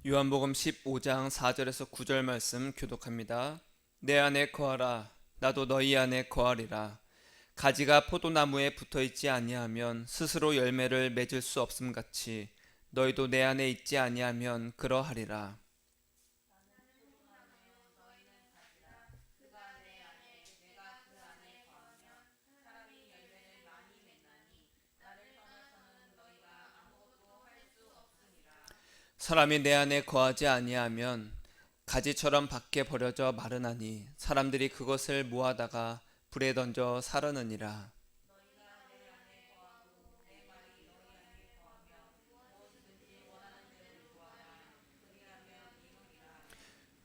요한복음 15장 4절에서 9절 말씀 교독합니다. 내 안에 거하라 나도 너희 안에 거하리라. 가지가 포도나무에 붙어있지 아니하면 스스로 열매를 맺을 수 없음 같이 너희도 내 안에 있지 아니하면 그러하리라. 사람이 내 안에 거하지 아니하면 가지처럼 밖에 버려져 마르나니 사람들이 그것을 모아다가 불에 던져 사르느니라.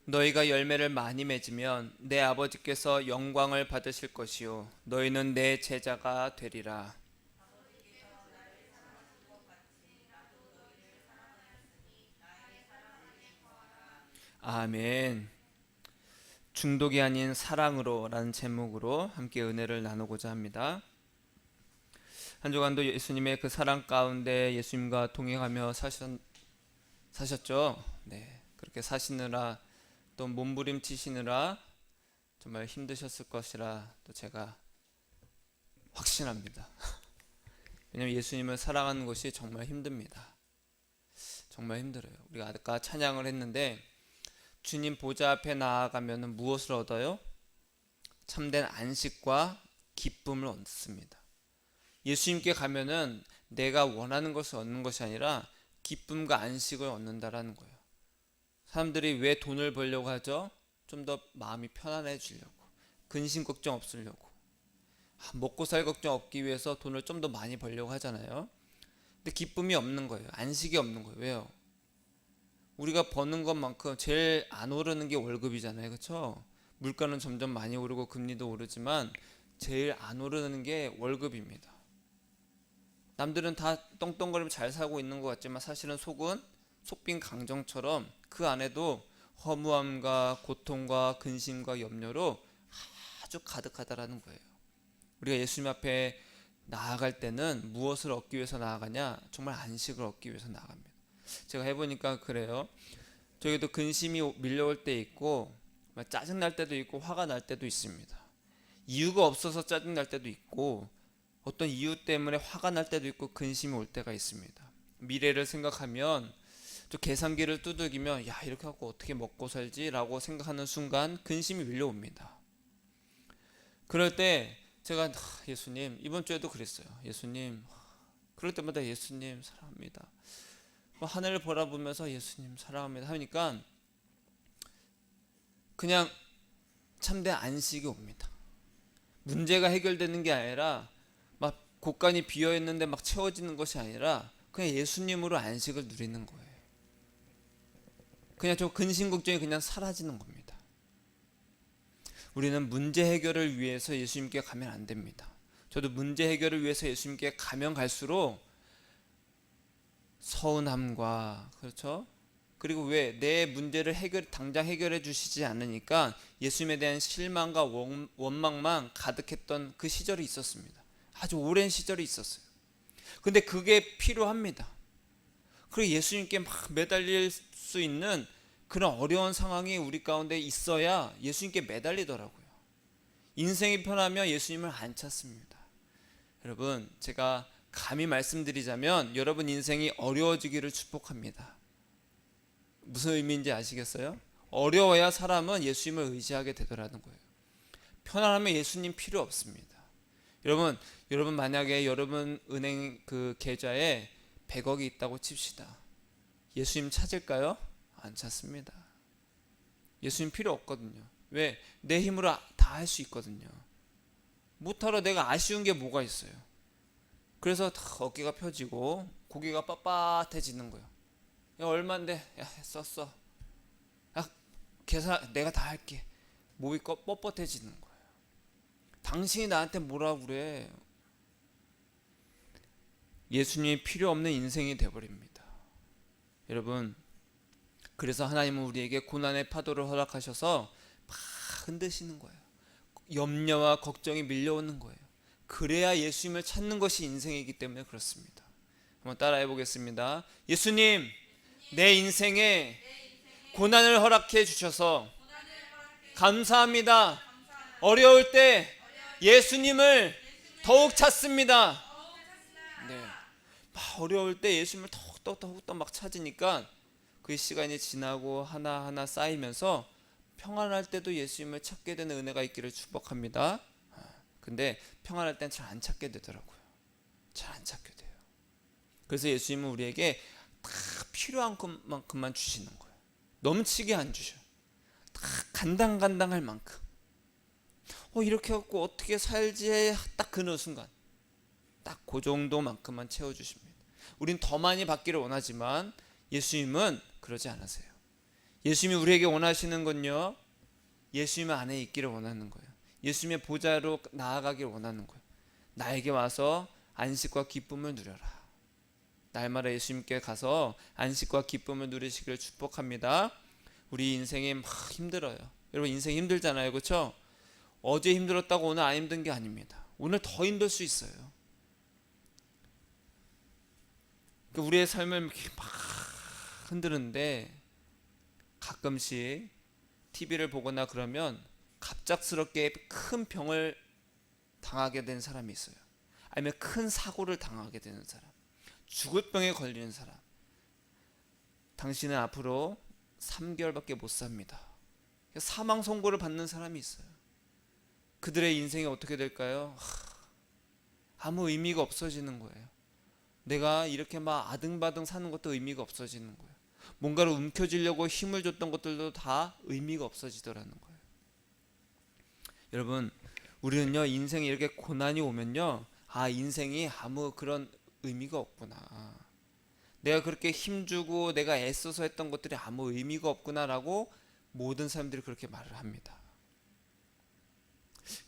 너희가 열매를 많이 맺으면 내 아버지께서 영광을 받으실 것이요 너희는 내 제자가 되리라. 아멘. 중독이 아닌 사랑으로라는 제목으로 함께 은혜를 나누고자 합니다. 한 주간도 예수님의 그 사랑 가운데 예수님과 동행하며 사셨죠? 네. 그렇게 사시느라 또 몸부림치시느라 정말 힘드셨을 것이라 또 제가 확신합니다. 왜냐하면 예수님을 사랑하는 것이 정말 힘듭니다. 정말 힘들어요. 우리가 아까 찬양을 했는데 주님 보좌 앞에 나아가면 무엇을 얻어요? 참된 안식과 기쁨을 얻습니다. 예수님께 가면은 내가 원하는 것을 얻는 것이 아니라 기쁨과 안식을 얻는다라는 거예요. 사람들이 왜 돈을 벌려고 하죠? 좀 더 마음이 편안해지려고, 근심 걱정 없으려고, 먹고 살 걱정 없기 위해서 돈을 좀 더 많이 벌려고 하잖아요. 근데 기쁨이 없는 거예요. 안식이 없는 거예요. 왜요? 우리가 버는 것만큼 제일 안 오르는 게 월급이잖아요. 그렇죠? 물가는 점점 많이 오르고 금리도 오르지만 제일 안 오르는 게 월급입니다. 남들은 다 떵떵거리며 잘 살고 있는 것 같지만 사실은 속은 속빈 강정처럼 그 안에도 허무함과 고통과 근심과 염려로 아주 가득하다라는 거예요. 우리가 예수님 앞에 나아갈 때는 무엇을 얻기 위해서 나아가냐? 정말 안식을 얻기 위해서 나아갑니다. 제가 해보니까 그래요. 저희도 근심이 밀려올 때 있고 짜증 날 때도 있고 화가 날 때도 있습니다. 이유가 없어서 짜증 날 때도 있고 어떤 이유 때문에 화가 날 때도 있고 근심이 올 때가 있습니다. 미래를 생각하면 또 계산기를 두들기면 야 이렇게 하고 어떻게 먹고 살지? 라고 생각하는 순간 근심이 밀려옵니다. 그럴 때 제가 예수님 이번 주에도 그랬어요. 예수님 그럴 때마다 예수님 사랑합니다. 하늘을 바라보면서 예수님 사랑합니다 하니까 그냥 참된 안식이 옵니다. 문제가 해결되는 게 아니라 막 곳간이 비어있는데 막 채워지는 것이 아니라 그냥 예수님으로 안식을 누리는 거예요. 그냥 저 근심 걱정이 그냥 사라지는 겁니다. 우리는 문제 해결을 위해서 예수님께 가면 안 됩니다. 저도 문제 해결을 위해서 예수님께 가면 갈수록 서운함과 그렇죠? 그리고 왜 내 문제를 당장 해결해 주시지 않으니까 예수님에 대한 실망과 원망만 가득했던 그 시절이 있었습니다. 아주 오랜 시절이 있었어요. 근데 그게 필요합니다. 그리고 예수님께 막 매달릴 수 있는 그런 어려운 상황이 우리 가운데 있어야 예수님께 매달리더라고요. 인생이 편하면 예수님을 안 찾습니다. 여러분, 제가 감히 말씀드리자면 여러분 인생이 어려워지기를 축복합니다. 무슨 의미인지 아시겠어요? 어려워야 사람은 예수님을 의지하게 되더라는 거예요. 편안하면 예수님 필요 없습니다. 여러분 만약에 여러분 은행 그 계좌에 100억이 있다고 칩시다. 예수님 찾을까요? 안 찾습니다. 예수님 필요 없거든요. 왜? 내 힘으로 다 할 수 있거든요. 못하러 내가 아쉬운 게 뭐가 있어요? 그래서 어깨가 펴지고 고개가 빳빳해지는 거예요. 야 얼만데? 야 썼어. 야 계산 내가 다 할게. 몸이 뻣뻣해지는 거예요. 당신이 나한테 뭐라 그래? 예수님이 필요 없는 인생이 돼버립니다. 여러분 그래서 하나님은 우리에게 고난의 파도를 허락하셔서 막 흔드시는 거예요. 염려와 걱정이 밀려오는 거예요. 그래야 예수님을 찾는 것이 인생이기 때문에 그렇습니다. 한번 따라해 보겠습니다. 예수님 내 인생에 고난을 허락해 주셔서 감사합니다. 어려울 때 예수님을 더욱 찾습니다. 네. 막 어려울 때 예수님을 더욱더 막 찾으니까 그 시간이 지나고 하나하나 쌓이면서 평안할 때도 예수님을 찾게 되는 은혜가 있기를 축복합니다. 근데 평안할 땐 잘 안 찾게 되더라고요. 잘 안 찾게 돼요. 그래서 예수님은 우리에게 다 필요한 것만큼만 주시는 거예요. 넘치게 안 주셔요. 다 간당간당할 만큼. 이렇게 해갖고 어떻게 살지 딱 그 순간 딱 그 정도만큼만 채워주십니다. 우린 더 많이 받기를 원하지만 예수님은 그러지 않으세요. 예수님이 우리에게 원하시는 건요, 예수님 안에 있기를 원하는 거예요. 예수님의 보좌로 나아가기를 원하는 거예요. 나에게 와서 안식과 기쁨을 누려라. 날마다 예수님께 가서 안식과 기쁨을 누리시기를 축복합니다. 우리 인생이 막 힘들어요. 여러분 인생 힘들잖아요, 그렇죠? 어제 힘들었다고 오늘 안 힘든 게 아닙니다. 오늘 더 힘들 수 있어요. 우리의 삶을 이렇게 막 흔드는데 가끔씩 TV를 보거나 그러면 갑작스럽게 큰 병을 당하게 된 사람이 있어요. 아니면 큰 사고를 당하게 되는 사람, 죽을 병에 걸리는 사람. 당신은 앞으로 3개월밖에 못 삽니다. 사망 선고를 받는 사람이 있어요. 그들의 인생이 어떻게 될까요? 아무 의미가 없어지는 거예요. 내가 이렇게 막 아등바등 사는 것도 의미가 없어지는 거예요. 뭔가를 움켜쥐려고 힘을 줬던 것들도 다 의미가 없어지더라는 거예요. 여러분, 우리는요, 인생에 이렇게 고난이 오면요, 인생이 아무 그런 의미가 없구나. 내가 그렇게 힘주고 내가 애써서 했던 것들이 아무 의미가 없구나라고 모든 사람들이 그렇게 말을 합니다.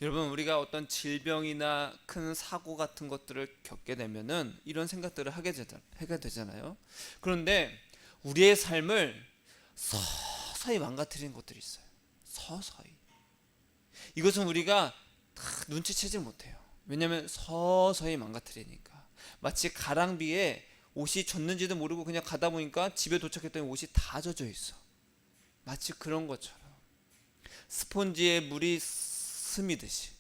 여러분, 우리가 어떤 질병이나 큰 사고 같은 것들을 겪게 되면은 이런 생각들을 하게 되잖아요. 그런데 우리의 삶을 서서히 망가뜨리는 것들이 있어요. 서서히. 이것은 우리가 다 눈치채지 못해요. 왜냐하면 서서히 망가뜨리니까. 마치 가랑비에 옷이 젖는지도 모르고 그냥 가다 보니까 집에 도착했더니 옷이 다 젖어 있어. 마치 그런 것처럼 스폰지에 물이 스미듯이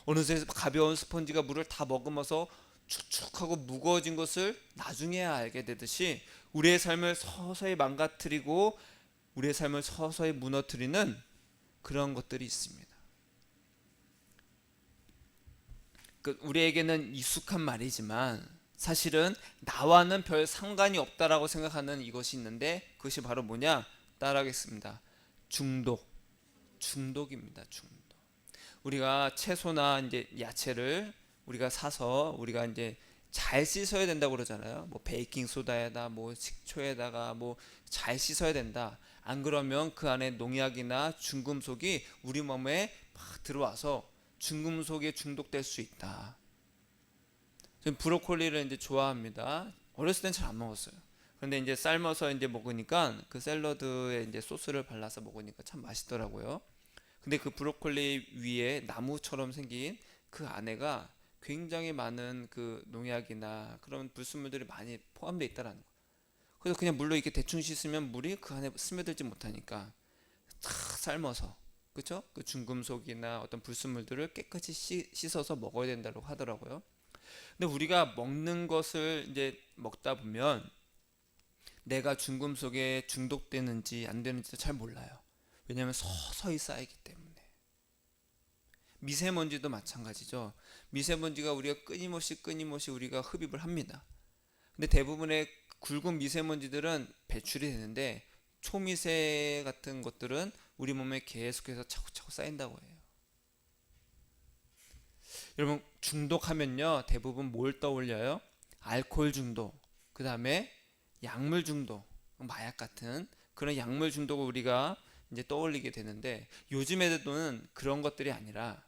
어느새 가벼운 스펀지가 물을 다 머금어서 축축하고 무거워진 것을 나중에야 알게 되듯이 우리의 삶을 서서히 망가뜨리고 우리의 삶을 서서히 무너뜨리는 그런 것들이 있습니다. 우리에게는 익숙한 말이지만 사실은 나와는 별 상관이 없다라고 생각하는 이것이 있는데 그것이 바로 뭐냐? 따라하겠습니다. 중독입니다. 중독. 우리가 채소나 이제 야채를 우리가 사서 우리가 이제 잘 씻어야 된다고 그러잖아요. 뭐 베이킹 소다에다 뭐 식초에다가 뭐 잘 씻어야 된다. 안 그러면 그 안에 농약이나 중금속이 우리 몸에 막 들어와서 중금속에 중독될 수 있다. 저는 브로콜리를 이제 좋아합니다. 어렸을 땐 잘 안 먹었어요. 그런데 이제 삶아서 이제 먹으니까 그 샐러드에 이제 소스를 발라서 먹으니까 참 맛있더라고요. 근데 그 브로콜리 위에 나무처럼 생긴 그 안에가 굉장히 많은 그 농약이나 그런 불순물들이 많이 포함되어 있다라는 거예요. 그래서 그냥 물로 이렇게 대충 씻으면 물이 그 안에 스며들지 못하니까 탁 삶아서, 그렇죠? 그 중금속이나 어떤 불순물들을 깨끗이 씻어서 먹어야 된다고 하더라고요. 근데 우리가 먹는 것을 이제 먹다 보면 내가 중금속에 중독되는지 안 되는지도 잘 몰라요. 왜냐하면 서서히 쌓이기 때문에. 미세먼지도 마찬가지죠. 미세먼지가 우리가 끊임없이 우리가 흡입을 합니다. 근데 대부분의 굵은 미세먼지들은 배출이 되는데 초미세 같은 것들은 우리 몸에 계속해서 차곡차곡 쌓인다고 해요. 여러분, 중독하면요 대부분 뭘 떠올려요? 알코올 중독, 그 다음에 약물 중독, 마약 같은 그런 약물 중독을 우리가 이제 떠올리게 되는데 요즘 애들은 그런 것들이 아니라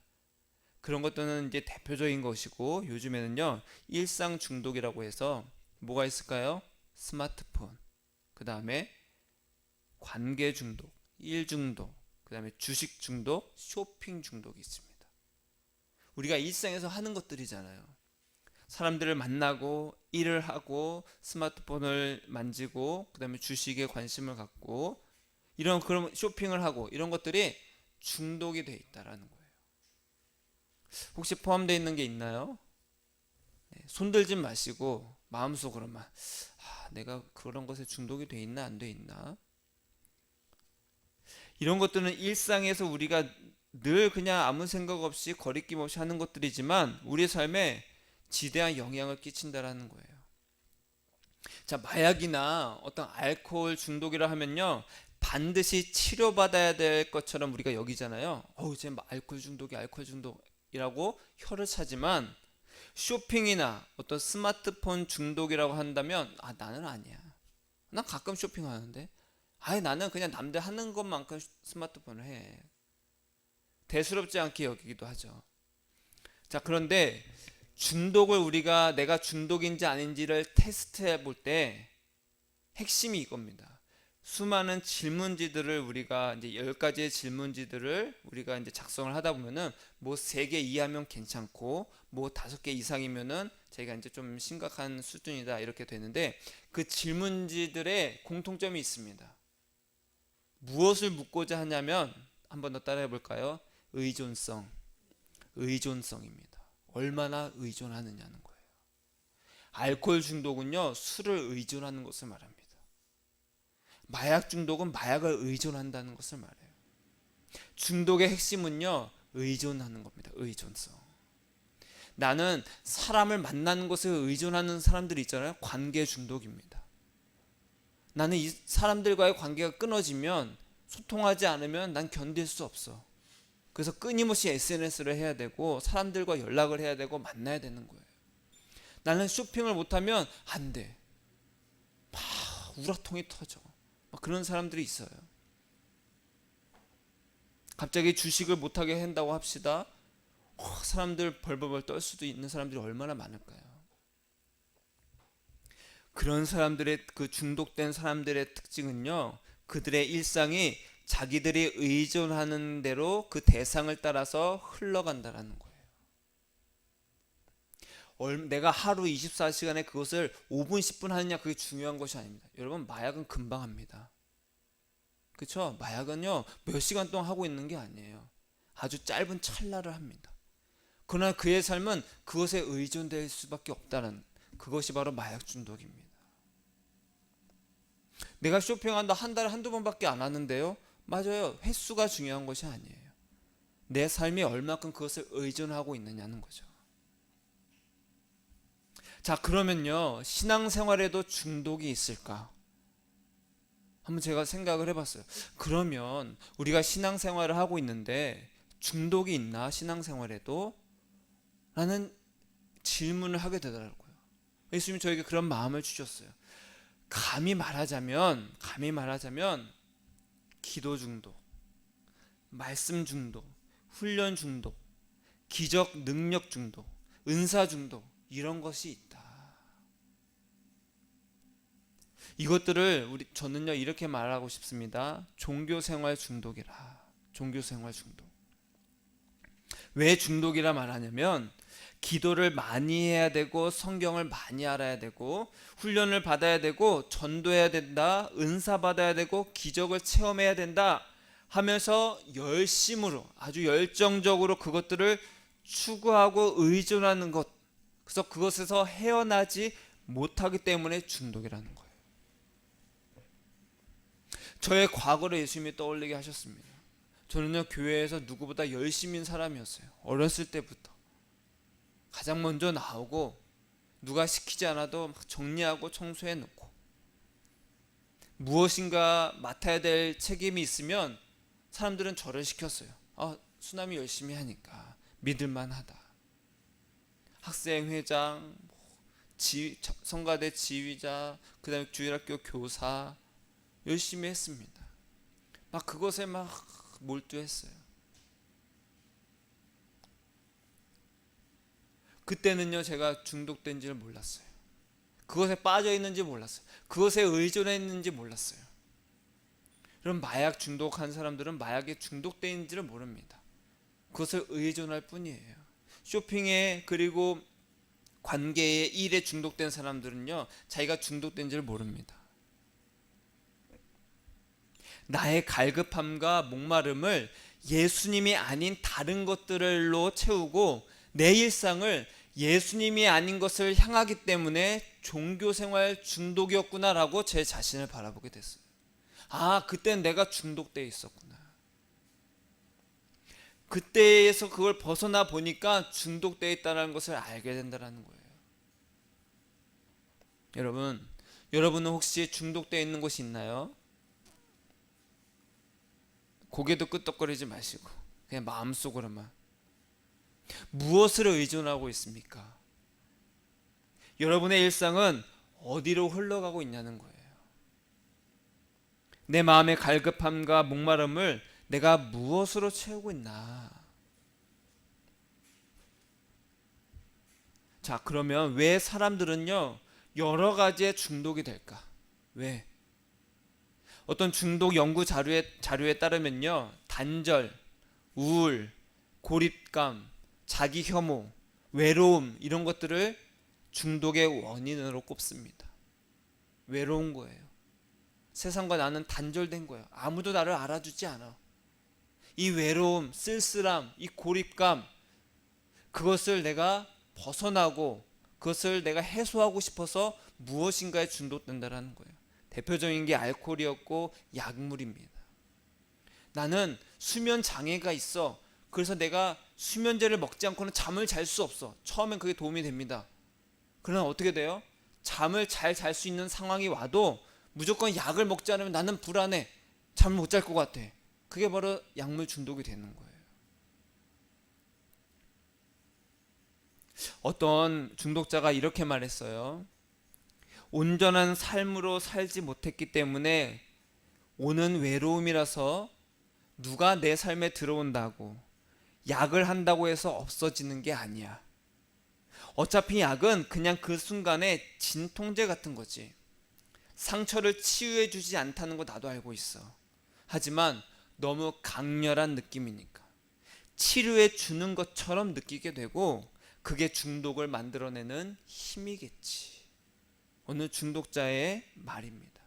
그런 것들은 이제 대표적인 것이고 요즘에는요 일상 중독이라고 해서 뭐가 있을까요? 스마트폰, 그 다음에 관계 중독, 일 중독, 그 다음에 주식 중독, 쇼핑 중독이 있습니다. 우리가 일상에서 하는 것들이잖아요. 사람들을 만나고 일을 하고 스마트폰을 만지고 그다음에 주식에 관심을 갖고 이런 그런 쇼핑을 하고 이런 것들이 중독이 돼 있다라는 거예요. 혹시 포함되어 있는 게 있나요? 네, 손들지 마시고 마음속으로만 내가 그런 것에 중독이 돼 있나 안 돼 있나? 이런 것들은 일상에서 우리가 늘 그냥 아무 생각 없이 거리낌 없이 하는 것들이지만 우리 삶에 지대한 영향을 끼친다라는 거예요. 자, 마약이나 어떤 알코올 중독이라 하면요, 반드시 치료받아야 될 것처럼 우리가 여기잖아요. 쟤 알코올 중독이 알코올 중독이라고 혀를 차지만 쇼핑이나 어떤 스마트폰 중독이라고 한다면 나는 아니야. 난 가끔 쇼핑하는데 나는 그냥 남들 하는 것만큼 스마트폰을 해. 대수롭지 않게 여기기도 하죠. 자, 그런데 중독을 우리가 내가 중독인지 아닌지를 테스트해 볼 때 핵심이 이겁니다. 수많은 질문지들을 우리가 이제 10가지의 질문지들을 우리가 이제 작성을 하다 보면은 뭐 3개 이하면 괜찮고 뭐 5개 이상이면은 저희가 이제 좀 심각한 수준이다 이렇게 되는데 그 질문지들의 공통점이 있습니다. 무엇을 묻고자 하냐면 한번 더 따라해 볼까요? 의존성입니다. 얼마나 의존하느냐는 거예요. 알코올 중독은요, 술을 의존하는 것을 말합니다. 마약 중독은 마약을 의존한다는 것을 말해요. 중독의 핵심은요, 의존하는 겁니다. 의존성. 나는 사람을 만나는 것에 의존하는 사람들이 있잖아요. 관계 중독입니다. 나는 이 사람들과의 관계가 끊어지면 소통하지 않으면 난 견딜 수 없어. 그래서 끊임없이 SNS를 해야 되고 사람들과 연락을 해야 되고 만나야 되는 거예요. 나는 쇼핑을 못하면 안 돼. 막 우라통이 터져. 막 그런 사람들이 있어요. 갑자기 주식을 못하게 한다고 합시다. 사람들 벌벌벌 떨 수도 있는 사람들이 얼마나 많을까요? 그런 사람들의 그 중독된 사람들의 특징은요, 그들의 일상이 자기들이 의존하는 대로 그 대상을 따라서 흘러간다라는 거예요. 내가 하루 24시간에 그것을 5분 10분 하느냐 그게 중요한 것이 아닙니다. 여러분, 마약은 금방 합니다. 그렇죠? 마약은요 몇 시간 동안 하고 있는 게 아니에요. 아주 짧은 찰나를 합니다. 그러나 그의 삶은 그것에 의존될 수밖에 없다는, 그것이 바로 마약 중독입니다. 내가 쇼핑한다 한 달에 한두 번밖에 안 하는데요, 맞아요. 횟수가 중요한 것이 아니에요. 내 삶이 얼마큼 그것을 의존하고 있느냐는 거죠. 자, 그러면요, 신앙생활에도 중독이 있을까? 한번 제가 생각을 해봤어요. 그러면 우리가 신앙생활을 하고 있는데 중독이 있나 신앙생활에도? 라는 질문을 하게 되더라고요. 예수님이 저에게 그런 마음을 주셨어요. 감히 말하자면 기도 중독, 말씀 중독, 훈련 중독, 기적 능력 중독, 은사 중독, 이런 것이 있다. 이것들을 저는요 이렇게 말하고 싶습니다. 종교생활 중독이라. 종교생활 중독. 왜 중독이라 말하냐면 기도를 많이 해야 되고 성경을 많이 알아야 되고 훈련을 받아야 되고 전도해야 된다, 은사 받아야 되고 기적을 체험해야 된다 하면서 열심으로 아주 열정적으로 그것들을 추구하고 의존하는 것, 그래서 그것에서 헤어나지 못하기 때문에 중독이라는 거예요. 저의 과거를 예수님이 떠올리게 하셨습니다. 저는요 교회에서 누구보다 열심인 사람이었어요. 어렸을 때부터 가장 먼저 나오고 누가 시키지 않아도 막 정리하고 청소해 놓고 무엇인가 맡아야 될 책임이 있으면 사람들은 저를 시켰어요. 수남이 열심히 하니까 믿을만하다. 학생회장, 성가대 지휘자, 그 다음에 주일학교 교사 열심히 했습니다. 막 그것에 막 몰두했어요. 그때는요 제가 중독된지를 몰랐어요. 그것에 빠져있는지 몰랐어요. 그것에 의존했는지 몰랐어요. 그럼 마약 중독한 사람들은 마약에 중독되어 있는지를 모릅니다. 그것을 의존할 뿐이에요. 쇼핑에 그리고 관계의 일에 중독된 사람들은요, 자기가 중독된지를 모릅니다. 나의 갈급함과 목마름을 예수님이 아닌 다른 것들로 채우고 내 일상을 예수님이 아닌 것을 향하기 때문에 종교생활 중독이었구나라고 제 자신을 바라보게 됐어요. 아, 그땐 내가 중독되어 있었구나. 그때에서 그걸 벗어나 보니까 중독되어 있다는 것을 알게 된다는 거예요. 여러분은 혹시 중독되어 있는 곳이 있나요? 고개도 끄덕거리지 마시고 그냥 마음속으로만. 무엇을 의존하고 있습니까? 여러분의 일상은 어디로 흘러가고 있냐는 거예요. 내 마음의 갈급함과 목마름을 내가 무엇으로 채우고 있나? 자, 그러면 왜 사람들은요, 여러 가지의 중독이 될까? 왜? 어떤 중독 연구 자료에 따르면요, 단절, 우울, 고립감, 자기 혐오, 외로움 이런 것들을 중독의 원인으로 꼽습니다. 외로운 거예요. 세상과 나는 단절된 거예요. 아무도 나를 알아주지 않아. 이 외로움, 쓸쓸함, 이 고립감, 그것을 내가 벗어나고 그것을 내가 해소하고 싶어서 무엇인가에 중독된다는 거예요. 대표적인 게 알코올이었고 약물입니다. 나는 수면 장애가 있어. 그래서 내가 수면제를 먹지 않고는 잠을 잘 수 없어. 처음엔 그게 도움이 됩니다. 그러나 어떻게 돼요? 잠을 잘 잘 수 있는 상황이 와도 무조건 약을 먹지 않으면 나는 불안해. 잠을 못 잘 것 같아. 그게 바로 약물 중독이 되는 거예요. 어떤 중독자가 이렇게 말했어요. 온전한 삶으로 살지 못했기 때문에 오는 외로움이라서 누가 내 삶에 들어온다고 약을 한다고 해서 없어지는 게 아니야. 어차피 약은 그냥 그 순간에 진통제 같은 거지. 상처를 치유해 주지 않다는 거 나도 알고 있어. 하지만 너무 강렬한 느낌이니까 치료해 주는 것처럼 느끼게 되고 그게 중독을 만들어내는 힘이겠지. 어느 중독자의 말입니다.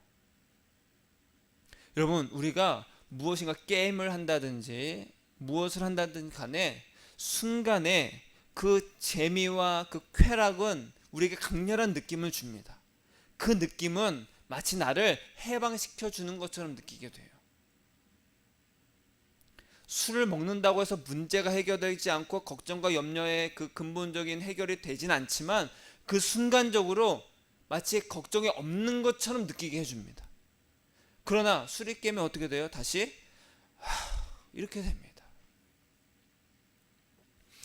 여러분, 우리가 무엇인가 게임을 한다든지 무엇을 한다든지 간에 순간에 그 재미와 그 쾌락은 우리에게 강렬한 느낌을 줍니다. 그 느낌은 마치 나를 해방시켜 주는 것처럼 느끼게 돼요. 술을 먹는다고 해서 문제가 해결되지 않고 걱정과 염려의 그 근본적인 해결이 되진 않지만 그 순간적으로 마치 걱정이 없는 것처럼 느끼게 해줍니다. 그러나 술이 깨면 어떻게 돼요? 다시 이렇게 됩니다.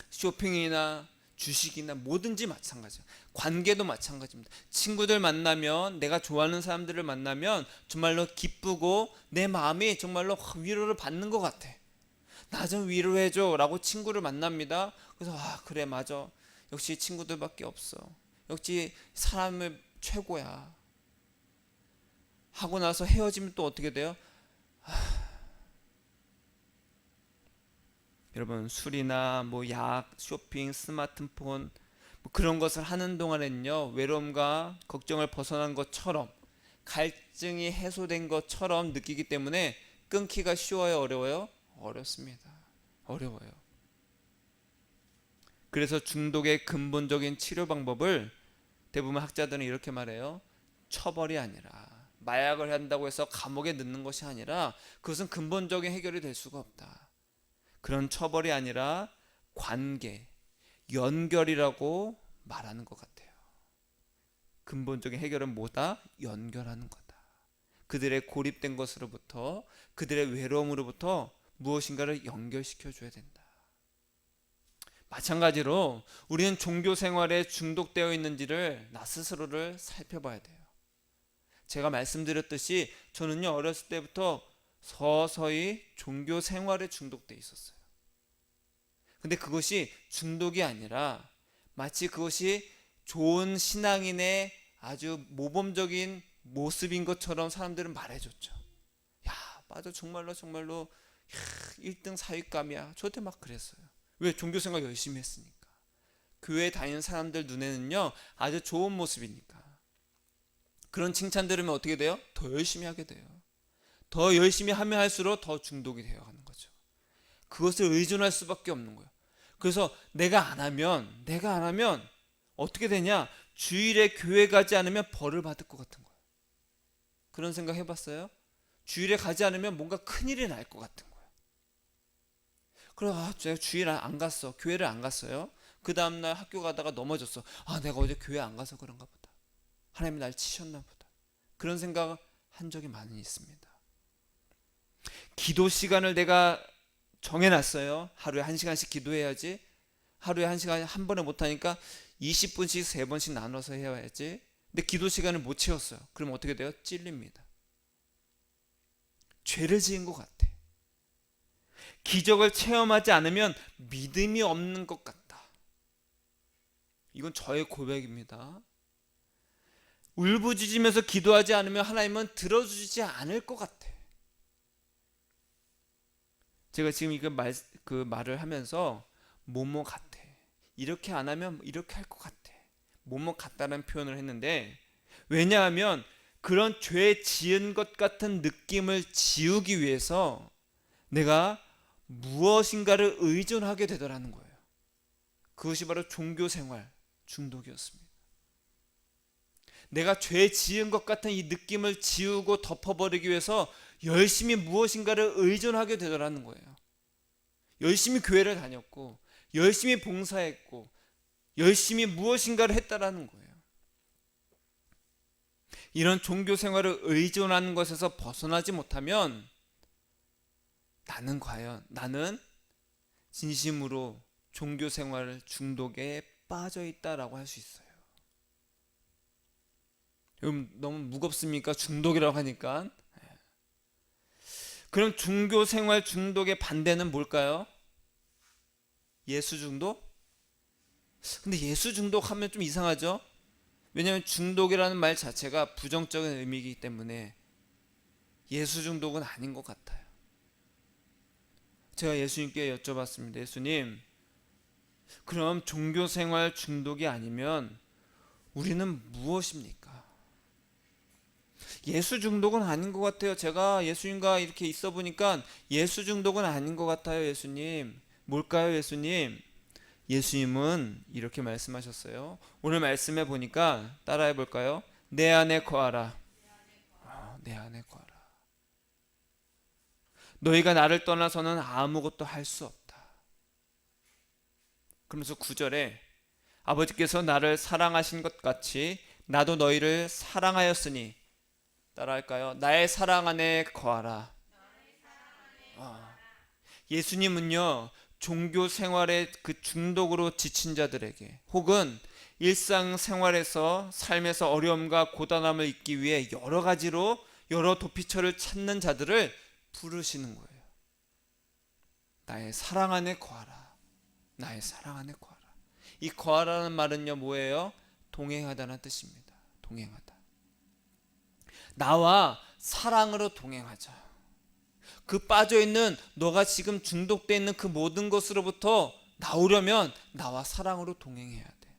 쇼핑이나 주식이나 뭐든지 마찬가지예요. 관계도 마찬가지입니다. 친구들 만나면, 내가 좋아하는 사람들을 만나면 정말로 기쁘고 내 마음이 정말로 위로를 받는 것 같아. 나 좀 위로해줘 라고 친구를 만납니다. 그래서 그래 맞아. 역시 친구들밖에 없어. 역시 사람은 최고야. 하고 나서 헤어지면 또 어떻게 돼요? 여러분, 술이나 뭐 약, 쇼핑, 스마트폰 뭐 그런 것을 하는 동안에는요, 외로움과 걱정을 벗어난 것처럼 갈증이 해소된 것처럼 느끼기 때문에 끊기가 쉬워요, 어려워요? 어렵습니다. 어려워요. 그래서 중독의 근본적인 치료 방법을 대부분 학자들은 이렇게 말해요. 처벌이 아니라, 마약을 한다고 해서 감옥에 넣는 것이 아니라 그것은 근본적인 해결이 될 수가 없다. 그런 처벌이 아니라 관계, 연결이라고 말하는 것 같아요. 근본적인 해결은 뭐다? 연결하는 거다. 그들의 고립된 것으로부터, 그들의 외로움으로부터 무엇인가를 연결시켜 줘야 된다. 마찬가지로 우리는 종교 생활에 중독되어 있는지를 나 스스로를 살펴봐야 돼요. 제가 말씀드렸듯이 저는요, 어렸을 때부터 서서히 종교 생활에 중독돼 있었어요. 근데 그것이 중독이 아니라 마치 그것이 좋은 신앙인의 아주 모범적인 모습인 것처럼 사람들은 말해줬죠. 야, 맞아, 정말로 1등 사윗감이야. 저한테 막 그랬어요. 왜? 종교 생활 열심히 했으니까. 교회 다니는 사람들 눈에는요 아주 좋은 모습이니까 그런 칭찬 들으면 어떻게 돼요? 더 열심히 하게 돼요. 더 열심히 하면 할수록 더 중독이 되어가는 거죠. 그것을 의존할 수밖에 없는 거예요. 그래서 내가 안 하면 어떻게 되냐? 주일에 교회 가지 않으면 벌을 받을 것 같은 거예요. 그런 생각 해봤어요? 주일에 가지 않으면 뭔가 큰일이 날 것 같은 거예요. 그래서 제가 주일 안 갔어. 교회를 안 갔어요. 그 다음날 학교 가다가 넘어졌어. 내가 어제 교회 안 가서 그런가 보다. 하나님이 날 치셨나 보다. 그런 생각을 한 적이 많이 있습니다. 기도 시간을 내가 정해놨어요. 하루에 1시간씩 기도해야지. 하루에 1시간 한 번에 못하니까 20분씩 3번씩 나눠서 해야지. 근데 기도 시간을 못 채웠어요. 그럼 어떻게 돼요? 찔립니다. 죄를 지은 것 같아. 기적을 체험하지 않으면 믿음이 없는 것 같다. 이건 저의 고백입니다. 울부짖으면서 기도하지 않으면 하나님은 들어주지 않을 것 같아. 제가 지금 그 말을 하면서 뭐뭐 같아. 이렇게 안 하면 이렇게 할 것 같아. 뭐뭐 같다는 표현을 했는데 왜냐하면 그런 죄 지은 것 같은 느낌을 지우기 위해서 내가 무엇인가를 의존하게 되더라는 거예요. 그것이 바로 종교생활 중독이었습니다. 내가 죄 지은 것 같은 이 느낌을 지우고 덮어버리기 위해서 열심히 무엇인가를 의존하게 되더라는 거예요. 열심히 교회를 다녔고 열심히 봉사했고 열심히 무엇인가를 했다라는 거예요. 이런 종교 생활을 의존하는 것에서 벗어나지 못하면 나는 진심으로 종교 생활 중독에 빠져 있다라고 할 수 있어요. 여러분 너무 무겁습니까? 중독이라고 하니까. 그럼 종교 생활 중독의 반대는 뭘까요? 예수 중독? 근데 예수 중독 하면 좀 이상하죠? 왜냐하면 중독이라는 말 자체가 부정적인 의미이기 때문에 예수 중독은 아닌 것 같아요. 제가 예수님께 여쭤봤습니다. 예수님, 그럼 종교생활 중독이 아니면 우리는 무엇입니까? 예수 중독은 아닌 것 같아요. 제가 예수님과 이렇게 있어 보니까 예수 중독은 아닌 것 같아요. 예수님, 뭘까요? 예수님? 예수님은 이렇게 말씀하셨어요. 오늘 말씀해 보니까 따라해 볼까요? 내 안에 거하라. 내 안에 거하라. 너희가 나를 떠나서는 아무것도 할 수 없다. 그러면서 9절에 아버지께서 나를 사랑하신 것 같이 나도 너희를 사랑하였으니 따라할까요? 나의 사랑 안에 거하라. 예수님은요 종교 생활의 그 중독으로 지친 자들에게 혹은 일상생활에서 삶에서 어려움과 고단함을 잊기 위해 여러 가지로 여러 도피처를 찾는 자들을 부르시는 거예요. 나의 사랑 안에 거하라. 나의 사랑 안에 거하라. 이 거하라는 말은요 뭐예요? 동행하다는 뜻입니다. 동행하다. 나와 사랑으로 동행하자. 그 빠져있는 너가 지금 중독되어 있는 그 모든 것으로부터 나오려면 나와 사랑으로 동행해야 돼.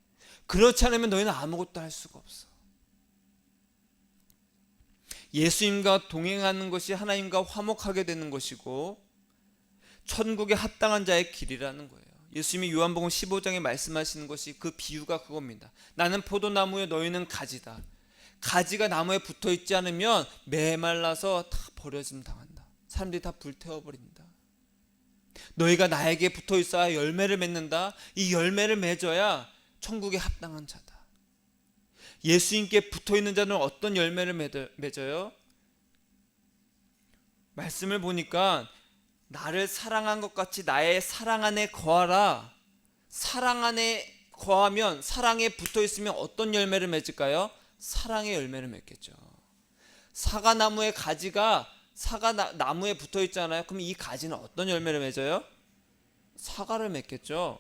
그렇지 않으면 너희는 아무것도 할 수가 없어. 예수님과 동행하는 것이 하나님과 화목하게 되는 것이고 천국에 합당한 자의 길이라는 거예요. 예수님이 요한복음 15장에 말씀하시는 것이 그 비유가 그겁니다. 나는 포도나무에 너희는 가지다. 가지가 나무에 붙어있지 않으면 메말라서 다 버려짐 당한다. 사람들이 다 불태워버린다. 너희가 나에게 붙어있어야 열매를 맺는다. 이 열매를 맺어야 천국에 합당한 자다. 예수님께 붙어있는 자는 어떤 열매를 맺어요? 말씀을 보니까 나를 사랑한 것 같이 나의 사랑 안에 거하라. 사랑 안에 거하면 사랑에 붙어있으면 어떤 열매를 맺을까요? 사랑의 열매를 맺겠죠. 사과나무의 가지가 사과나무에 붙어있잖아요. 그럼 이 가지는 어떤 열매를 맺어요? 사과를 맺겠죠.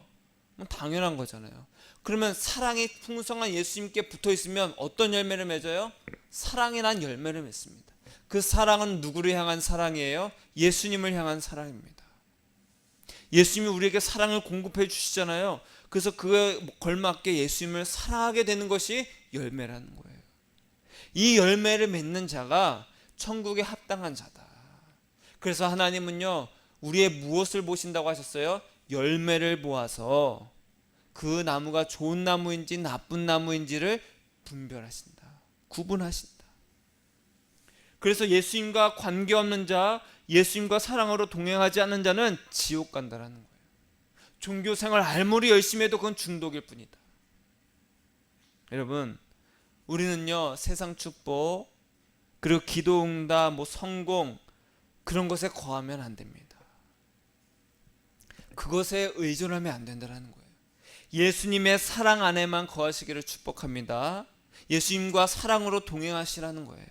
당연한 거잖아요. 그러면 사랑이 풍성한 예수님께 붙어있으면 어떤 열매를 맺어요? 사랑이 난 열매를 맺습니다. 그 사랑은 누구를 향한 사랑이에요? 예수님을 향한 사랑입니다. 예수님이 우리에게 사랑을 공급해 주시잖아요. 그래서 그에 걸맞게 예수님을 사랑하게 되는 것이 열매라는 거예요. 이 열매를 맺는 자가 천국에 합당한 자다. 그래서 하나님은요, 우리의 무엇을 보신다고 하셨어요? 열매를 보아서 그 나무가 좋은 나무인지 나쁜 나무인지를 분별하신다. 구분하신다. 그래서 예수님과 관계없는 자, 예수님과 사랑으로 동행하지 않는 자는 지옥 간다라는 거예요. 종교생활 아무리 열심히 해도 그건 중독일 뿐이다. 여러분, 우리는요, 세상 축복 그리고 기도응답, 성공 그런 것에 거하면 안 됩니다. 그것에 의존하면 안 된다는 거예요. 예수님의 사랑 안에만 거하시기를 축복합니다. 예수님과 사랑으로 동행하시라는 거예요.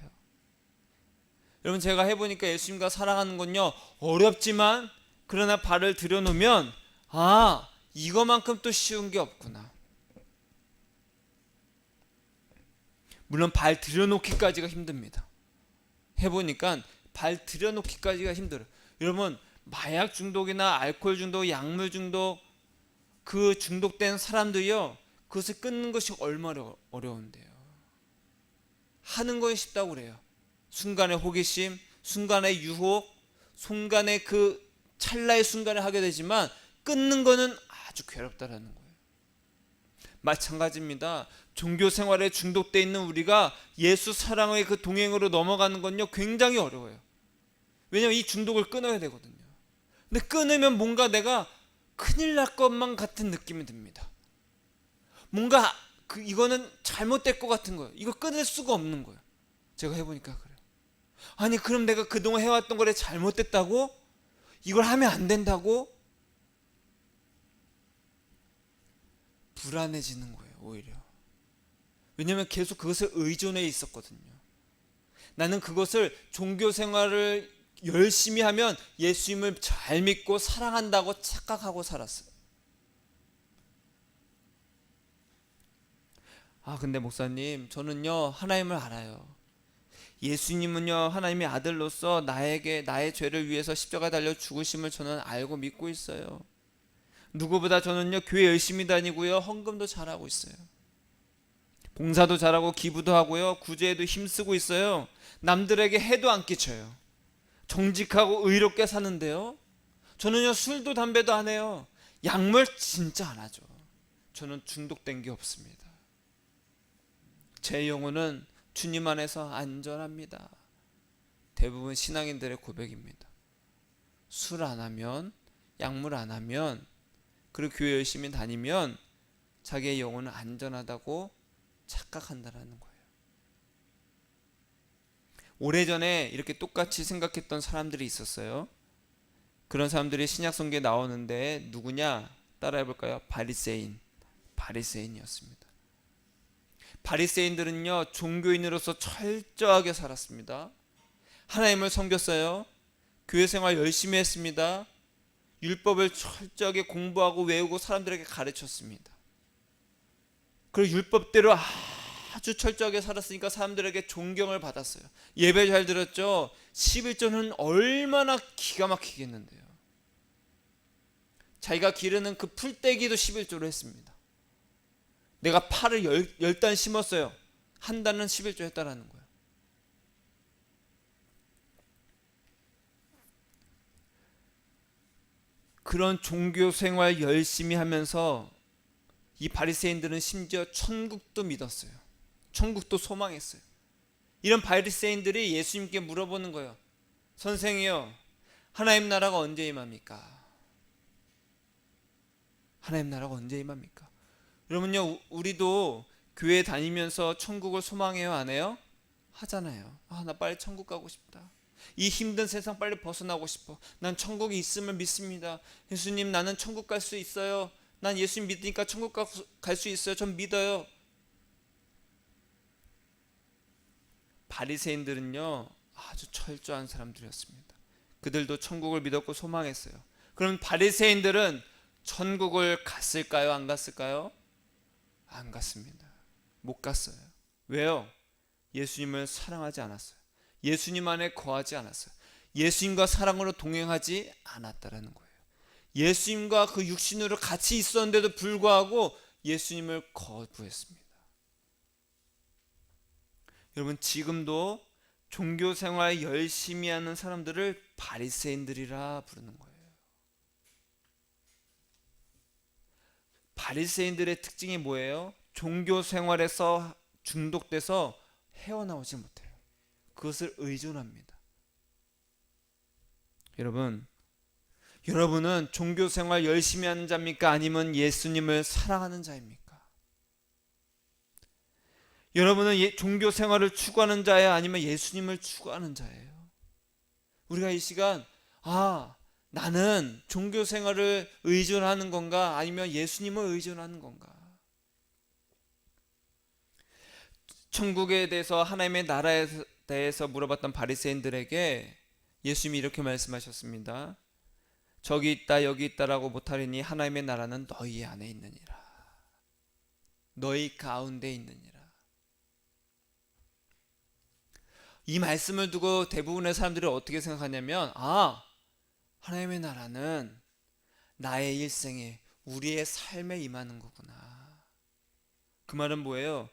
여러분, 제가 해보니까 예수님과 사랑하는 건요, 어렵지만 그러나 발을 들여놓으면 이거만큼 또 쉬운 게 없구나. 물론 발 들여놓기까지가 힘듭니다. 해보니까 발 들여놓기까지가 힘들어요. 여러분, 마약 중독이나 알코올 중독, 약물 중독, 그 중독된 사람들이요, 그것을 끊는 것이 얼마나 어려운데요. 하는 건 쉽다고 그래요. 순간의 호기심, 순간의 유혹, 순간의 그 찰나의 순간에 하게 되지만 끊는 거는 아주 괴롭다라는 거예요. 마찬가지입니다. 종교 생활에 중독되어 있는 우리가 예수 사랑의 그 동행으로 넘어가는 건요, 굉장히 어려워요. 왜냐하면 이 중독을 끊어야 되거든요. 근데 끊으면 뭔가 내가 큰일 날 것만 같은 느낌이 듭니다. 뭔가 이거는 잘못될 것 같은 거예요. 이거 끊을 수가 없는 거예요. 제가 해보니까 그래요. 아니, 그럼 내가 그동안 해왔던 거에 잘못됐다고? 이걸 하면 안 된다고? 불안해지는 거예요, 오히려. 왜냐하면 계속 그것을 의존해 있었거든요. 나는 그것을 종교 생활을 열심히 하면 예수님을 잘 믿고 사랑한다고 착각하고 살았어요. 근데 목사님, 저는요, 하나님을 알아요. 예수님은요, 하나님의 아들로서 나에게 나의 죄를 위해서 십자가에 달려 죽으심을 저는 알고 믿고 있어요. 누구보다 저는요, 교회 열심히 다니고요, 헌금도 잘하고 있어요. 봉사도 잘하고 기부도 하고요, 구제에도 힘쓰고 있어요. 남들에게 해도 안 끼쳐요. 정직하고 의롭게 사는데요, 저는요, 술도 담배도 안 해요. 약물 진짜 안 하죠. 저는 중독된 게 없습니다. 제 영혼은 주님 안에서 안전합니다. 대부분 신앙인들의 고백입니다. 술 안 하면, 약물 안 하면, 그리고 교회 열심히 다니면 자기의 영혼은 안전하다고 착각한다라는 거예요. 오래전에 이렇게 똑같이 생각했던 사람들이 있었어요. 그런 사람들이 신약성경에 나오는데 누구냐? 따라해볼까요? 바리새인이었습니다. 바리새인들은요, 종교인으로서 철저하게 살았습니다. 하나님을 섬겼어요. 교회 생활 열심히 했습니다. 율법을 철저하게 공부하고 외우고 사람들에게 가르쳤습니다. 그리고 율법대로 아주 철저하게 살았으니까 사람들에게 존경을 받았어요. 예배 잘 들었죠? 11조는 얼마나 기가 막히겠는데요. 자기가 기르는 그 풀떼기도 11조로 했습니다. 내가 파를 10단 심었어요. 한 단은 11조 했다라는 거예요. 그런 종교 생활 열심히 하면서 이 바리새인들은 심지어 천국도 믿었어요. 천국도 소망했어요. 이런 바리새인들이 예수님께 물어보는 거예요. 선생이요, 하나님 나라가 언제 임합니까? 하나님 나라가 언제 임합니까? 여러분요, 우리도 교회 다니면서 천국을 소망해요, 안 해요? 하잖아요. 나 빨리 천국 가고 싶다. 이 힘든 세상 빨리 벗어나고 싶어. 난 천국이 있음을 믿습니다. 예수님, 나는 천국 갈 수 있어요. 난 예수님 믿으니까 천국 갈 수 있어요. 전 믿어요. 바리새인들은요, 아주 철저한 사람들이었습니다. 그들도 천국을 믿었고 소망했어요. 그럼 바리새인들은 천국을 갔을까요? 안 갔을까요? 안 갔습니다. 못 갔어요. 왜요? 예수님을 사랑하지 않았어요. 예수님 안에 거하지 않았어요. 예수님과 사랑으로 동행하지 않았다라는 거예요. 예수님과 그 육신으로 같이 있었는데도 불구하고 예수님을 거부했습니다. 여러분, 지금도 종교 생활 열심히 하는 사람들을 바리새인들이라 부르는 거예요. 바리새인들의 특징이 뭐예요? 종교 생활에서 중독돼서 헤어나오지 못해요. 그것을 의존합니다. 여러분은 종교 생활 열심히 하는 자입니까? 아니면 예수님을 사랑하는 자입니까? 여러분은 종교 생활을 추구하는 자예요? 아니면 예수님을 추구하는 자예요? 우리가 이 시간 나는 종교 생활을 의존하는 건가? 아니면 예수님을 의존하는 건가? 천국에 대해서, 하나님의 나라에 대해서 물어봤던 바리새인들에게 예수님이 이렇게 말씀하셨습니다. 저기 있다 여기 있다라고 못하리니 하나님의 나라는 너희 안에 있느니라. 너희 가운데 있느니라. 이 말씀을 두고 대부분의 사람들이 어떻게 생각하냐면, 하나님의 나라는 나의 일생에, 우리의 삶에 임하는 거구나. 그 말은 뭐예요?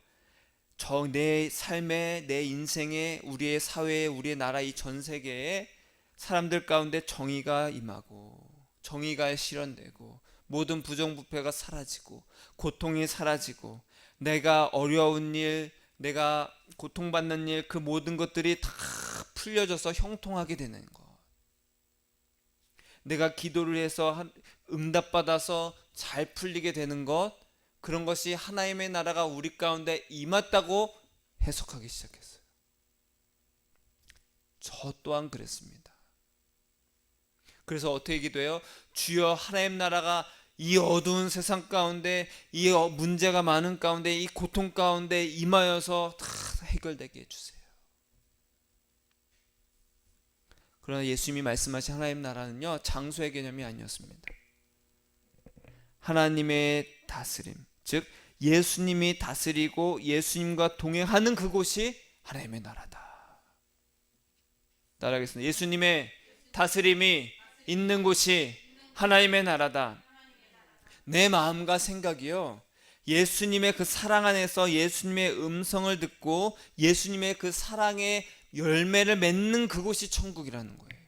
내 삶에, 내 인생에, 우리의 사회에, 우리의 나라, 이 전 세계에 사람들 가운데 정의가 임하고, 정의가 실현되고, 모든 부정부패가 사라지고, 고통이 사라지고, 내가 어려운 일, 내가 고통받는 일, 그 모든 것들이 다 풀려져서 형통하게 되는 것. 내가 기도를 해서 응답받아서 잘 풀리게 되는 것, 그런 것이 하나님의 나라가 우리 가운데 임했다고 해석하기 시작했어요. 저 또한 그랬습니다. 그래서 어떻게 기도해요? 주여, 하나님 나라가 이 어두운 세상 가운데, 이 문제가 많은 가운데, 이 고통 가운데 임하여서 다 해결되게 해주세요. 그러나 예수님이 말씀하신 하나님 나라는요, 장소의 개념이 아니었습니다. 하나님의 다스림, 즉 예수님이 다스리고 예수님과 동행하는 그곳이 하나님의 나라다. 따라하겠습니다. 예수님의 다스림이 있는 곳이 하나님의 나라다. 내 마음과 생각이요, 예수님의 그 사랑 안에서 예수님의 음성을 듣고 예수님의 그 사랑의 열매를 맺는 그곳이 천국이라는 거예요.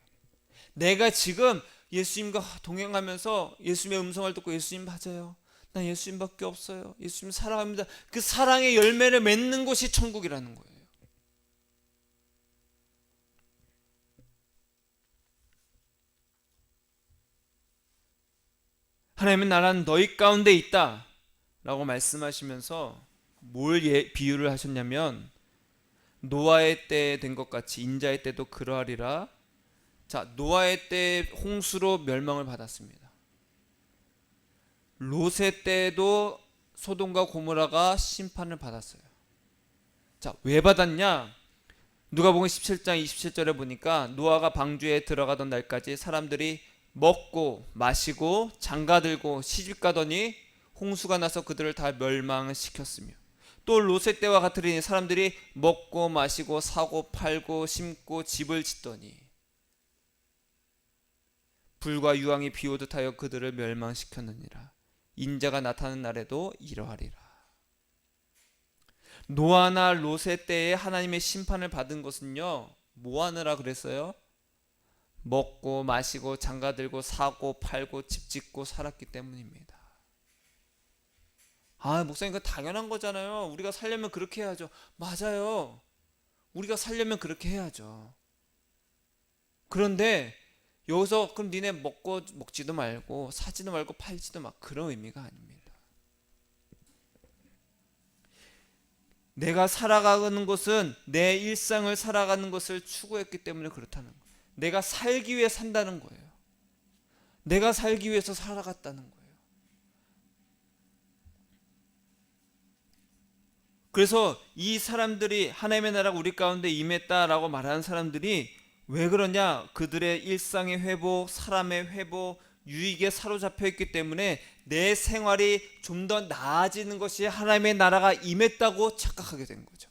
내가 지금 예수님과 동행하면서 예수님의 음성을 듣고, 예수님 맞아요, 나 예수님밖에 없어요, 예수님 사랑합니다, 그 사랑의 열매를 맺는 곳이 천국이라는 거예요. 하나님의 나라는 너희 가운데 있다 라고 말씀하시면서 뭘 비유를 하셨냐면, 노아의 때 된 것 같이 인자의 때도 그러하리라. 자, 노아의 때 홍수로 멸망을 받았습니다. 롯의 때도 소돔과 고모라가 심판을 받았어요. 자, 왜 받았냐? 누가복음 17장 27절에 보니까 노아가 방주에 들어가던 날까지 사람들이 먹고 마시고 장가들고 시집가더니 홍수가 나서 그들을 다 멸망시켰으며, 또 롯의 때와 같으리니 사람들이 먹고 마시고 사고 팔고 심고 집을 짓더니 불과 유황이 비오듯 하여 그들을 멸망시켰느니라. 인자가 나타나는 날에도 이러하리라. 노아나 롯의 때에 하나님의 심판을 받은 것은요, 뭐 하느라 그랬어요? 먹고 마시고 장가들고 사고 팔고 집 짓고 살았기 때문입니다. 목사님, 그거 당연한 거잖아요. 우리가 살려면 그렇게 해야죠. 맞아요. 우리가 살려면 그렇게 해야죠. 그런데 여기서 그럼 니네 먹지도 말고 사지도 말고 팔지도 막, 그런 의미가 아닙니다. 내가 살아가는 것은 내 일상을 살아가는 것을 추구했기 때문에 그렇다는 거예요. 내가 살기 위해 산다는 거예요. 내가 살기 위해서 살아갔다는 거예요. 그래서 이 사람들이, 하나님의 나라가 우리 가운데 임했다라고 말하는 사람들이 왜 그러냐? 그들의 일상의 회복, 사람의 회복, 유익에 사로잡혀 있기 때문에 내 생활이 좀 더 나아지는 것이 하나님의 나라가 임했다고 착각하게 된 거죠.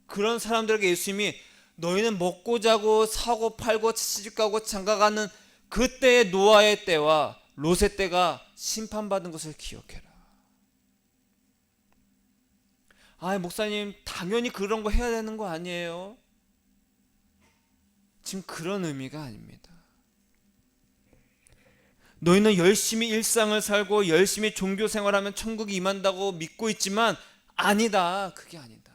그런 사람들에게 예수님이 너희는 먹고 자고 사고 팔고 시집가고 장가가는 그때의 노아의 때와 롯의 때가 심판받은 것을 기억해라. 아, 목사님 당연히 그런 거 해야 되는 거 아니에요? 지금 그런 의미가 아닙니다. 너희는 열심히 일상을 살고 열심히 종교 생활하면 천국이 임한다고 믿고 있지만 아니다. 그게 아니다.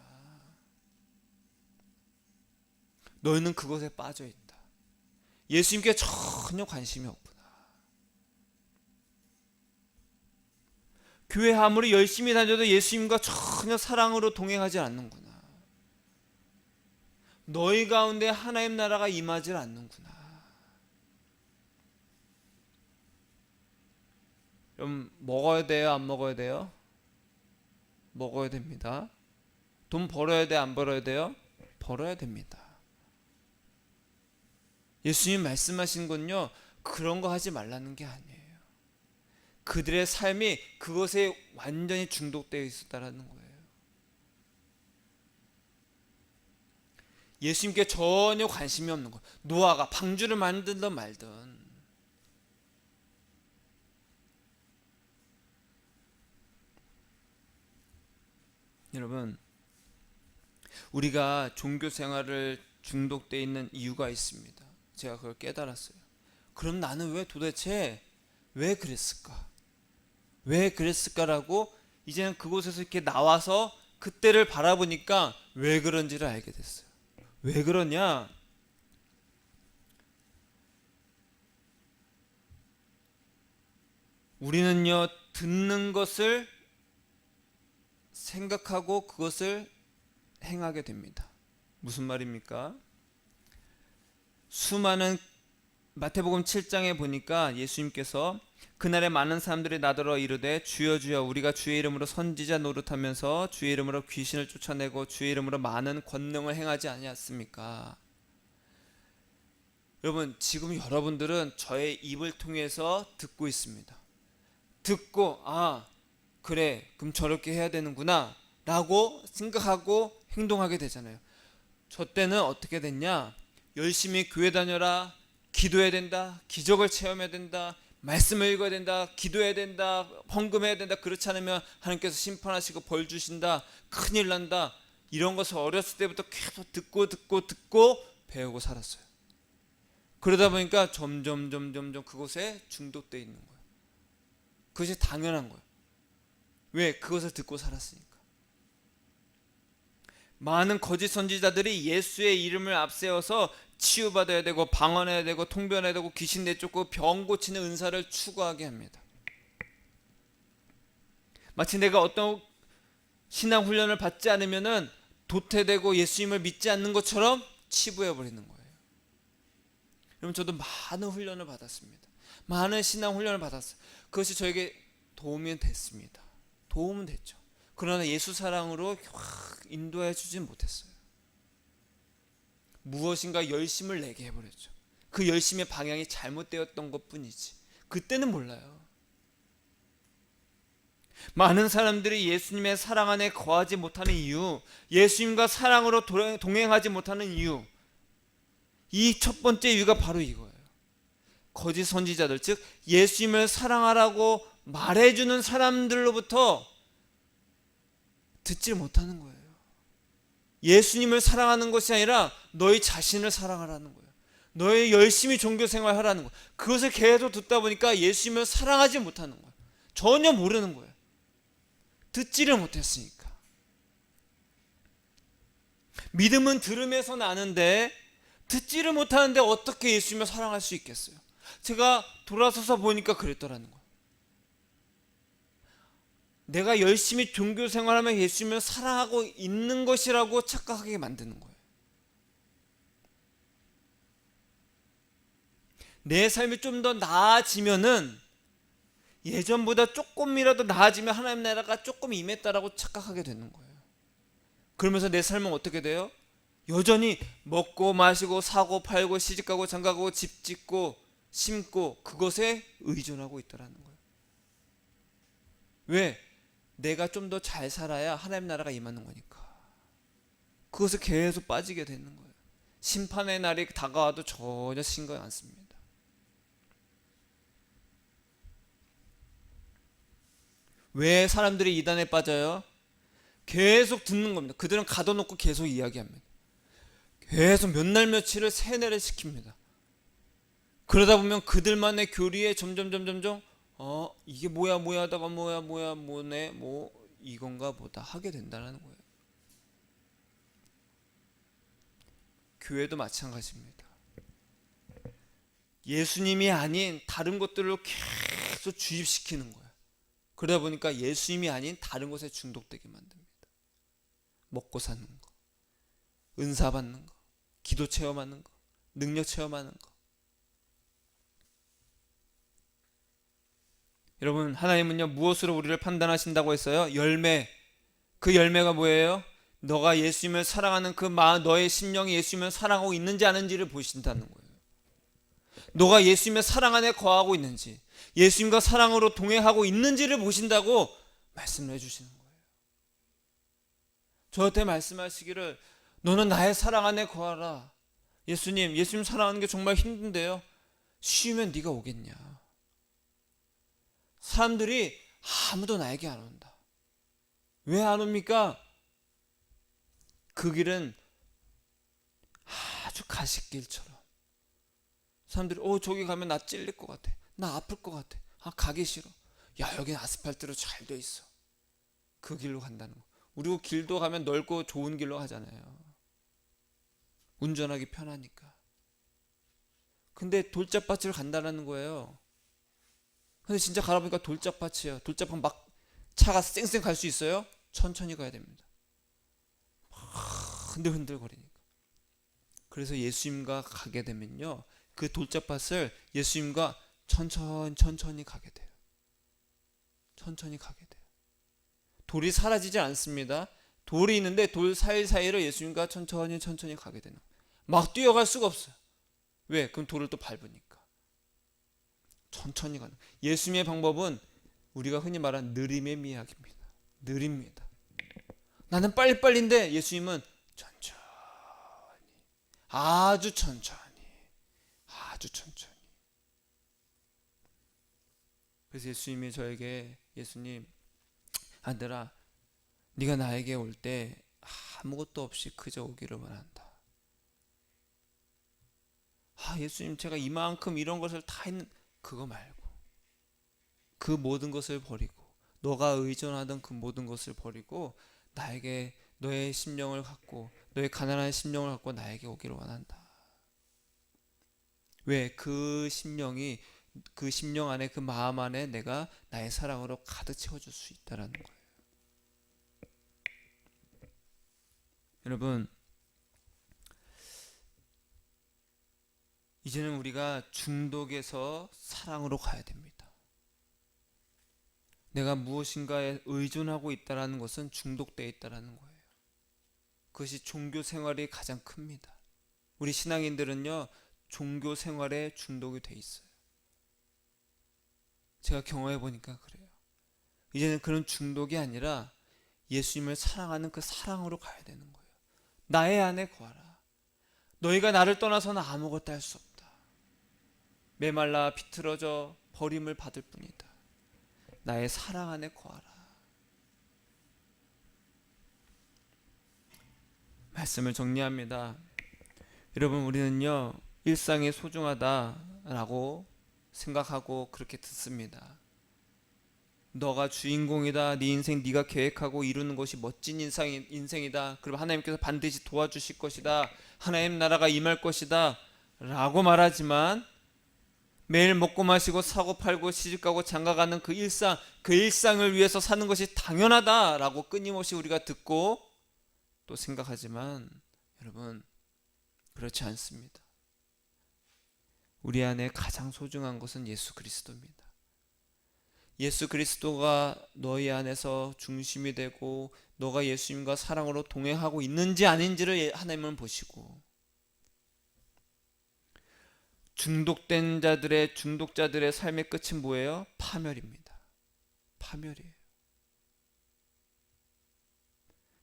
너희는 그것에 빠져 있다. 예수님께 전혀 관심이 없구나. 교회 아무리 열심히 다녀도 예수님과 전혀 사랑으로 동행하지 않는구나. 너희 가운데 하나님 나라가 임하지 않는구나. 그럼 먹어야 돼요? 안 먹어야 돼요? 먹어야 됩니다. 돈 벌어야 돼? 안 벌어야 돼요? 벌어야 됩니다. 예수님 말씀하신 건요, 그런 거 하지 말라는 게 아니에요. 그들의 삶이 그것에 완전히 중독되어 있었다라는 거예요. 예수님께 전혀 관심이 없는 거예요. 노아가 방주를 만들든 말든. 여러분, 우리가 종교 생활을 중독되어 있는 이유가 있습니다. 제가 그걸 깨달았어요. 그럼 나는 왜 그랬을까? 왜 그랬을까라고 이제는 그곳에서 이렇게 나와서 그때를 바라보니까 왜 그런지를 알게 됐어요. 왜 그러냐? 우리는요, 듣는 것을 생각하고 그것을 행하게 됩니다. 무슨 말입니까? 수많은 마태복음 7장에 보니까 예수님께서 그날에 많은 사람들이 나더러 이르되 주여 주여 우리가 주의 이름으로 선지자 노릇하면서 주의 이름으로 귀신을 쫓아내고 주의 이름으로 많은 권능을 행하지 아니었습니까? 여러분, 지금 여러분들은 저의 입을 통해서 듣고 있습니다. 듣고 그래, 그럼 저렇게 해야 되는구나 라고 생각하고 행동하게 되잖아요. 저 때는 어떻게 됐냐? 열심히 교회 다녀라, 기도해야 된다, 기적을 체험해야 된다, 말씀을 읽어야 된다, 기도해야 된다, 헌금해야 된다. 그렇지 않으면 하나님께서 심판하시고 벌 주신다, 큰일 난다. 이런 것을 어렸을 때부터 계속 듣고 배우고 살았어요. 그러다 보니까 점점 그곳에 중독되어 있는 거예요. 그것이 당연한 거예요. 왜? 그것을 듣고 살았으니까. 많은 거짓 선지자들이 예수의 이름을 앞세워서 치유받아야 되고 방언해야 되고 통변해야 되고 귀신 내쫓고 병 고치는 은사를 추구하게 합니다. 마치 내가 어떤 신앙 훈련을 받지 않으면은 도태되고 예수님을 믿지 않는 것처럼 치부해 버리는 거예요. 여러분, 저도 많은 훈련을 받았습니다. 많은 신앙 훈련을 받았어요. 그것이 저에게 도움이 됐습니다. 도움은 됐죠. 그러나 예수 사랑으로 확 인도해 주진 못했어요. 무엇인가 열심을 내게 해버렸죠. 그 열심의 방향이 잘못되었던 것 뿐이지 그때는 몰라요. 많은 사람들이 예수님의 사랑 안에 거하지 못하는 이유, 예수님과 사랑으로 동행하지 못하는 이유, 이 첫 번째 이유가 바로 이거예요. 거짓 선지자들, 즉 예수님을 사랑하라고 말해주는 사람들로부터 듣지 못하는 거예요. 예수님을 사랑하는 것이 아니라 너희 자신을 사랑하라는 거예요. 너희 열심히 종교 생활하라는 거예요. 그것을 계속 듣다 보니까 예수님을 사랑하지 못하는 거예요. 전혀 모르는 거예요. 듣지를 못했으니까. 믿음은 들음에서 나는데 듣지를 못하는데 어떻게 예수님을 사랑할 수 있겠어요? 제가 돌아서서 보니까 그랬더라는 거예요. 내가 열심히 종교 생활하면 예수님을 사랑하고 있는 것이라고 착각하게 만드는 거예요. 내 삶이 좀 더 나아지면은 예전보다 조금이라도 나아지면 하나님 나라가 조금 임했다라고 착각하게 되는 거예요. 그러면서 내 삶은 어떻게 돼요? 여전히 먹고 마시고 사고 팔고 시집가고 장가가고 집 짓고 심고 그것에 의존하고 있더라는 거예요. 왜? 내가 좀 더 잘 살아야 하나님 나라가 임하는 거니까. 그것을 계속 빠지게 되는 거예요. 심판의 날이 다가와도 전혀 신경 안 씁니다. 왜 사람들이 이단에 빠져요? 계속 듣는 겁니다. 그들은 가둬놓고 계속 이야기합니다. 계속 몇 날 며칠을 세뇌를 시킵니다. 그러다 보면 그들만의 교리에 점점 이게 뭐야 하다가 뭐네 뭐 이건가 보다 하게 된다는 거예요. 교회도 마찬가지입니다. 예수님이 아닌 다른 것들로 계속 주입시키는 거예요. 그러다 보니까 예수님이 아닌 다른 것에 중독되게 만듭니다. 먹고 사는 거, 은사 받는 거, 기도 체험하는 거, 능력 체험하는 거. 여러분, 하나님은요 무엇으로 우리를 판단하신다고 했어요? 열매. 그 열매가 뭐예요? 너가 예수님을 사랑하는 그 마음, 너의 심령이 예수님을 사랑하고 있는지 아닌지를 보신다는 거예요. 너가 예수님의 사랑 안에 거하고 있는지, 예수님과 사랑으로 동행하고 있는지를 보신다고 말씀을 해주시는 거예요. 저한테 말씀하시기를 너는 나의 사랑 안에 거하라. 예수님 사랑하는 게 정말 힘든데요. 쉬우면 네가 오겠냐. 사람들이 아무도 나에게 안 온다. 왜 안 옵니까? 그 길은 아주 가시길처럼 사람들이 저기 가면 나 찔릴 것 같아, 나 아플 것 같아, 가기 싫어. 야, 여긴 아스팔트로 잘 돼 있어. 그 길로 간다는 거. 우리도 길도 가면 넓고 좋은 길로 가잖아요. 운전하기 편하니까. 근데 돌짝밭을 간다는 거예요. 근데 진짜 가다 보니까 돌짝밭이에요. 돌짝밭 막 차가 쌩쌩 갈 수 있어요? 천천히 가야 됩니다. 흔들흔들거리니까. 그래서 예수님과 가게 되면요, 그 돌짝밭을 예수님과 천천히 가게 돼요. 천천히 가게 돼요. 돌이 사라지지 않습니다. 돌이 있는데 돌 사이사이로 예수님과 천천히 가게 되는 거예요. 막 뛰어갈 수가 없어요. 왜? 그럼 돌을 또 밟으니까. 천천히 가는. 예수님의 방법은 우리가 흔히 말하는 느림의 미학입니다. 느립니다. 나는 빨리빨리인데 예수님은 천천히, 아주 천천히. 그래서 예수님이 저에게, 예수님, 아들아, 네가 나에게 올 때 아무것도 없이 그저 오기를 원한다. 예수님, 제가 이만큼 이런 것을 다 했는, 그거 말고 그 모든 것을 버리고, 너가 의존하던 그 모든 것을 버리고 나에게 너의 심령을 갖고, 너의 가난한 심령을 갖고 나에게 오기를 원한다. 왜? 그 심령이, 그 심령 안에, 그 마음 안에 내가 나의 사랑으로 가득 채워줄 수 있다라는 거예요. 여러분, 이제는 우리가 중독에서 사랑으로 가야 됩니다. 내가 무엇인가에 의존하고 있다는 것은 중독되어 있다는 거예요. 그것이 종교 생활이 가장 큽니다. 우리 신앙인들은요, 종교 생활에 중독이 돼 있어요. 제가 경험해 보니까 그래요. 이제는 그런 중독이 아니라 예수님을 사랑하는 그 사랑으로 가야 되는 거예요. 나의 안에 거하라. 너희가 나를 떠나서는 아무것도 할 수 없다. 메말라 비틀어져 버림을 받을 뿐이다. 나의 사랑 안에 거하라. 말씀을 정리합니다. 여러분, 우리는요, 일상이 소중하다라고 생각하고 그렇게 듣습니다. 너가 주인공이다. 네 인생 네가 계획하고 이루는 것이 멋진 인생이다. 그럼 하나님께서 반드시 도와주실 것이다. 하나님 나라가 임할 것이다 라고 말하지만, 매일 먹고 마시고 사고 팔고 시집가고 장가가는 그 일상을 위해서 사는 것이 당연하다라고 끊임없이 우리가 듣고 또 생각하지만, 여러분, 그렇지 않습니다. 우리 안에 가장 소중한 것은 예수 그리스도입니다. 예수 그리스도가 너희 안에서 중심이 되고 너가 예수님과 사랑으로 동행하고 있는지 아닌지를 하나님은 보시고, 중독자들의 삶의 끝은 뭐예요? 파멸입니다. 파멸이에요.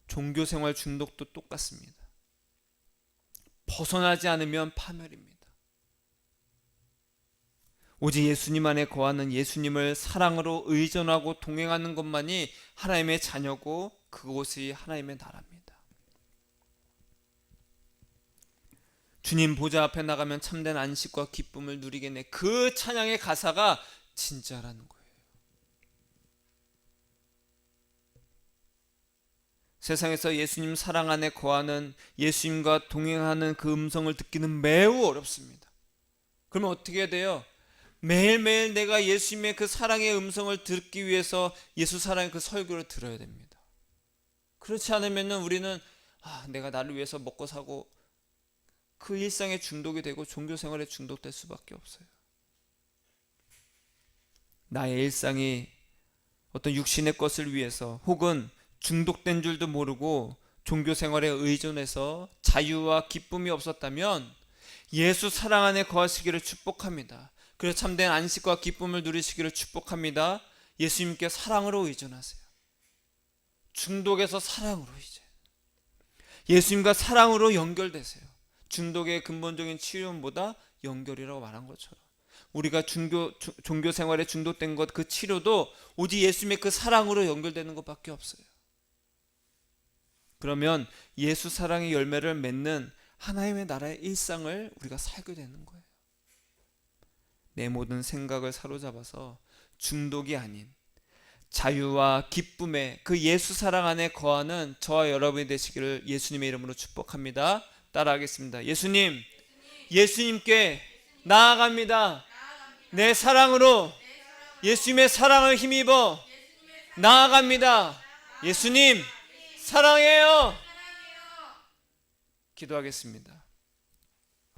종교생활 중독도 똑같습니다. 벗어나지 않으면 파멸입니다. 오직 예수님 안에 거하는 예수님을 사랑으로 의존하고 동행하는 것만이 하나님의 자녀고 그곳이 하나님의 나라입니다. 주님 보좌 앞에 나가면 참된 안식과 기쁨을 누리겠네. 그 찬양의 가사가 진짜라는 거예요. 세상에서 예수님 사랑 안에 거하는, 예수님과 동행하는 그 음성을 듣기는 매우 어렵습니다. 그러면 어떻게 해야 돼요? 매일매일 내가 예수님의 그 사랑의 음성을 듣기 위해서 예수 사랑의 그 설교를 들어야 됩니다. 그렇지 않으면 우리는 내가 나를 위해서 먹고 사고 그 일상에 중독이 되고 종교생활에 중독될 수밖에 없어요. 나의 일상이 어떤 육신의 것을 위해서 혹은 중독된 줄도 모르고 종교생활에 의존해서 자유와 기쁨이 없었다면 예수 사랑 안에 거하시기를 축복합니다. 그래서 참된 안식과 기쁨을 누리시기를 축복합니다. 예수님께 사랑으로 의존하세요. 중독에서 사랑으로 이제 예수님과 사랑으로 연결되세요. 중독의 근본적인 치료보다 연결이라고 말한 것처럼 우리가 종교 생활에 중독된 것, 그 치료도 오직 예수님의 그 사랑으로 연결되는 것밖에 없어요. 그러면 예수 사랑의 열매를 맺는 하나님의 나라의 일상을 우리가 살게 되는 거예요. 내 모든 생각을 사로잡아서 중독이 아닌 자유와 기쁨의 그 예수 사랑 안에 거하는 저와 여러분이 되시기를 예수님의 이름으로 축복합니다. 따라하겠습니다. 예수님께 나아갑니다. 내 사랑으로 예수님의 사랑을 힘입어 나아갑니다. 예수님 사랑해요. 기도하겠습니다.